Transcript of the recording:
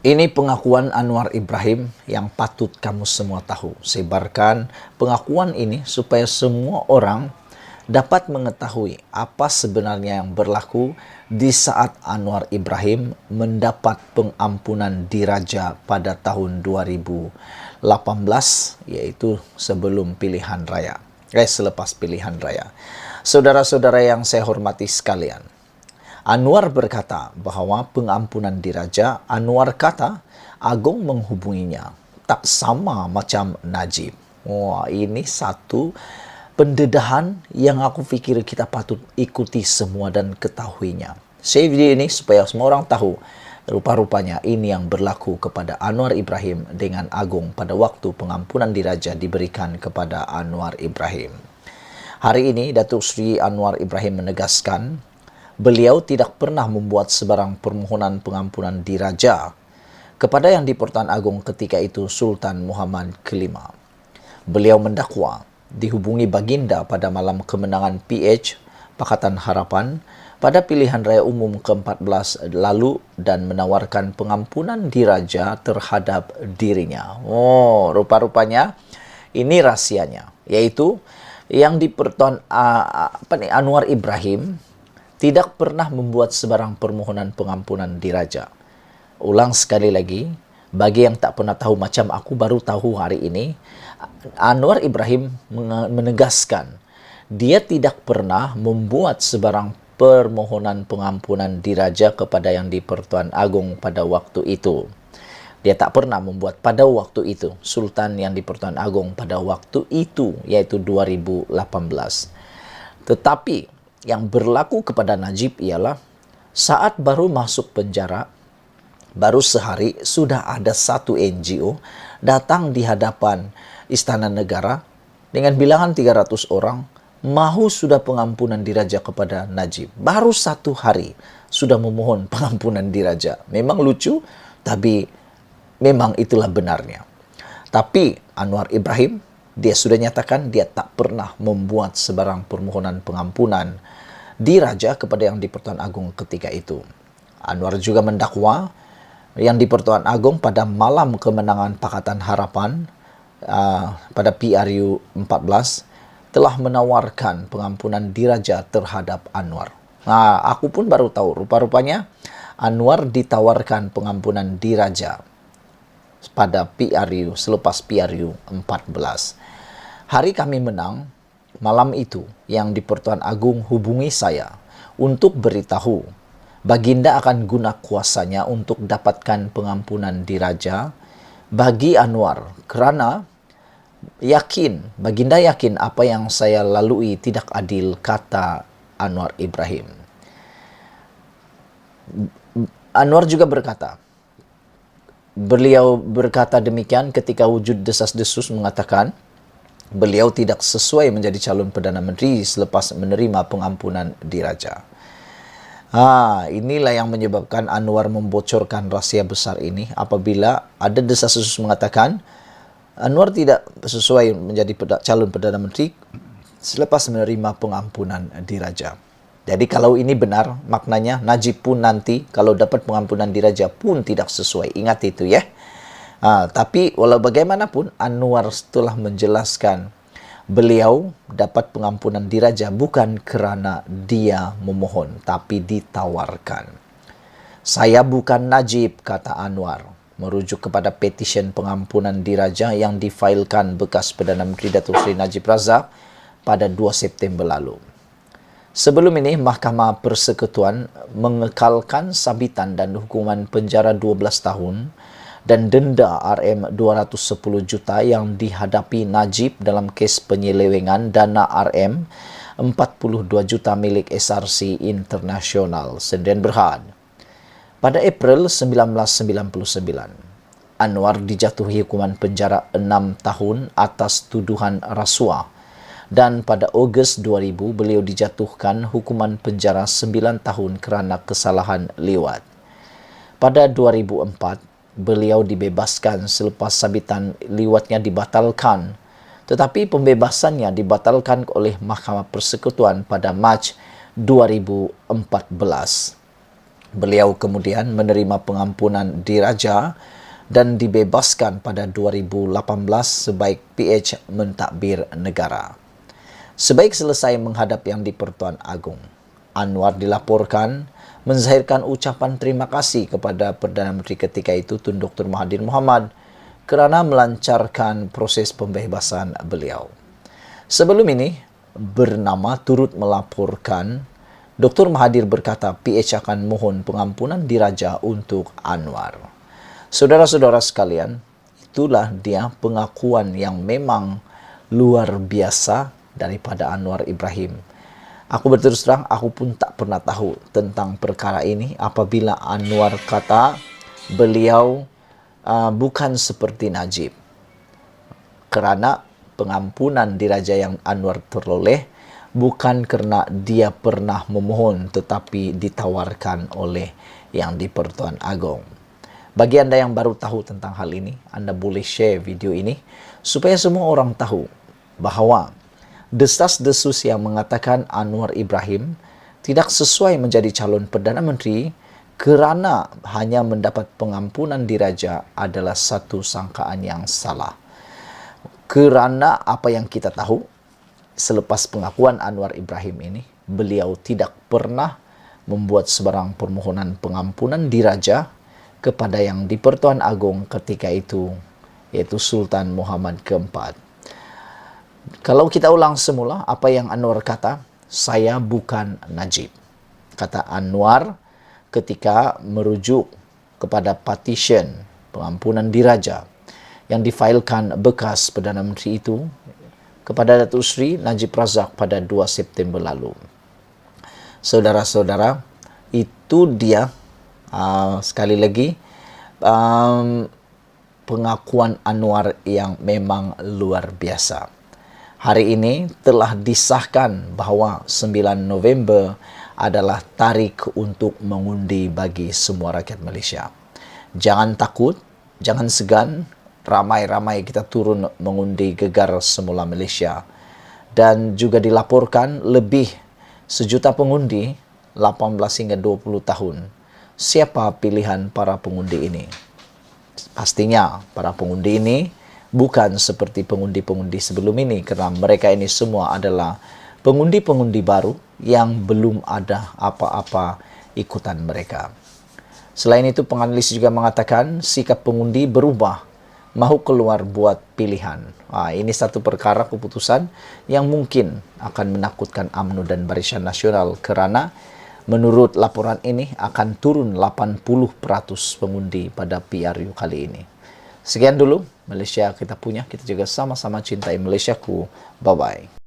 Ini pengakuan Anwar Ibrahim yang patut kamu semua tahu. Sebarkan pengakuan ini supaya semua orang dapat mengetahui apa sebenarnya yang berlaku di saat Anwar Ibrahim mendapat pengampunan diraja pada tahun 2018, yaitu sebelum pilihan raya. Selepas pilihan raya. Saudara-saudara yang saya hormati sekalian, Anwar berkata bahwa pengampunan diraja. Anwar kata Agong menghubunginya tak sama macam Najib. Wah, ini satu pendedahan yang aku fikir kita patut ikuti semua dan ketahuinya. Saya video ini supaya semua orang tahu rupa-rupanya ini yang berlaku kepada Anwar Ibrahim dengan Agong pada waktu pengampunan diraja diberikan kepada Anwar Ibrahim. Hari ini Datuk Seri Anwar Ibrahim menegaskan beliau tidak pernah membuat sebarang permohonan pengampunan diraja kepada Yang di-Pertuan Agong ketika itu Sultan Muhammad kelima. Beliau mendakwa dihubungi baginda pada malam kemenangan PH Pakatan Harapan pada pilihan raya umum ke-14 lalu dan menawarkan pengampunan diraja terhadap dirinya. Oh, rupa-rupanya ini rahsianya, yaitu Yang di-Pertuan Anwar Ibrahim tidak pernah membuat sebarang permohonan pengampunan diraja. Ulang sekali lagi, bagi yang tak pernah tahu macam aku baru tahu hari ini, Anwar Ibrahim menegaskan dia tidak pernah membuat sebarang permohonan pengampunan diraja kepada Yang di-Pertuan Agong pada waktu itu. Dia tak pernah membuat pada waktu itu, Sultan Yang di-Pertuan Agong pada waktu itu, yaitu 2018. Tetapi yang berlaku kepada Najib ialah saat baru masuk penjara, baru sehari sudah ada satu NGO datang di hadapan Istana Negara dengan bilangan 300 orang, mahu sudah pengampunan diraja kepada Najib. Baru satu hari sudah memohon pengampunan diraja. Memang lucu, tapi memang itulah benarnya. Tapi Anwar Ibrahim, dia sudah nyatakan dia tak pernah membuat sebarang permohonan pengampunan diraja kepada Yang di-Pertuan Agong ketika itu. Anwar juga mendakwa Yang di-Pertuan Agong pada malam kemenangan Pakatan Harapan pada PRU 14 telah menawarkan pengampunan diraja terhadap Anwar. Nah, aku pun baru tahu, rupa-rupanya Anwar ditawarkan pengampunan diraja pada PRU, selepas PRU 14. Hari kami menang, malam itu Yang di-Pertuan Agong hubungi saya untuk beritahu baginda akan guna kuasanya untuk dapatkan pengampunan diraja bagi Anwar kerana baginda yakin apa yang saya lalui tidak adil, kata Anwar Ibrahim. Anwar juga berkata, beliau berkata demikian ketika wujud desas-desus mengatakan beliau tidak sesuai menjadi calon Perdana Menteri selepas menerima pengampunan diraja. Inilah yang menyebabkan Anwar membocorkan rahsia besar ini apabila ada desas-desus mengatakan Anwar tidak sesuai menjadi calon Perdana Menteri selepas menerima pengampunan diraja. Jadi kalau ini benar, maknanya Najib pun nanti kalau dapat pengampunan diraja pun tidak sesuai. Ingat itu ya. Tapi walau bagaimanapun Anwar telah menjelaskan beliau dapat pengampunan diraja bukan kerana dia memohon, tapi ditawarkan. Saya bukan Najib, kata Anwar, merujuk kepada petisyen pengampunan diraja yang difailkan bekas Perdana Menteri Datuk Seri Najib Razak pada 2 September lalu. Sebelum ini, Mahkamah Persekutuan mengekalkan sabitan dan hukuman penjara 12 tahun dan denda RM210 juta yang dihadapi Najib dalam kes penyelewengan dana RM42 juta milik SRC Internasional Sdn Bhd. Pada April 1999, Anwar dijatuhi hukuman penjara 6 tahun atas tuduhan rasuah dan pada Ogos 2000 beliau dijatuhkan hukuman penjara 9 tahun kerana kesalahan liwat. Pada 2004, beliau dibebaskan selepas sabitan liwatnya dibatalkan, tetapi pembebasannya dibatalkan oleh Mahkamah Persekutuan pada Mac 2014. Beliau kemudian menerima pengampunan diraja dan dibebaskan pada 2018 sebaik PH mentadbir negara. Sebaik selesai menghadap Yang di-Pertuan Agong, Anwar dilaporkan menzahirkan ucapan terima kasih kepada Perdana Menteri ketika itu Tun Dr. Mahathir Mohamad kerana melancarkan proses pembebasan beliau. Sebelum ini, bernama turut melaporkan Dr. Mahathir berkata PH akan mohon pengampunan diraja untuk Anwar. Saudara-saudara sekalian, itulah dia pengakuan yang memang luar biasa daripada Anwar Ibrahim. Aku berterus terang, aku pun tak pernah tahu tentang perkara ini apabila Anwar kata beliau bukan seperti Najib. Kerana pengampunan diraja yang Anwar teroleh bukan kerana dia pernah memohon tetapi ditawarkan oleh Yang di-Pertuan Agong. Bagi anda yang baru tahu tentang hal ini, anda boleh share video ini supaya semua orang tahu bahawa desas-desus yang mengatakan Anwar Ibrahim tidak sesuai menjadi calon Perdana Menteri kerana hanya mendapat pengampunan diraja adalah satu sangkaan yang salah. Kerana apa yang kita tahu, selepas pengakuan Anwar Ibrahim ini, beliau tidak pernah membuat sebarang permohonan pengampunan diraja kepada Yang di-Pertuan Agong ketika itu, iaitu Sultan Muhammad keempat. Kalau kita ulang semula, apa yang Anwar kata, saya bukan Najib. Kata Anwar ketika merujuk kepada petition pengampunan diraja yang difailkan bekas Perdana Menteri itu kepada Datuk Seri Najib Razak pada 2 September lalu. Saudara-saudara, itu dia sekali lagi pengakuan Anwar yang memang luar biasa. Hari ini telah disahkan bahawa 9 November adalah tarikh untuk mengundi bagi semua rakyat Malaysia. Jangan takut, jangan segan, ramai-ramai kita turun mengundi gegar semula Malaysia. Dan juga dilaporkan lebih 1 juta pengundi 18 hingga 20 tahun. Siapa pilihan para pengundi ini? Pastinya para pengundi ini bukan seperti pengundi-pengundi sebelum ini kerana mereka ini semua adalah pengundi-pengundi baru yang belum ada apa-apa ikutan mereka. Selain itu, penganalisis juga mengatakan sikap pengundi berubah, mahu keluar buat pilihan. Ini satu perkara keputusan yang mungkin akan menakutkan UMNO dan Barisan Nasional kerana menurut laporan ini akan turun 80% pengundi pada PRU kali ini. Sekian dulu Malaysia kita punya, kita juga sama-sama cintai Malaysiaku. Bye-bye.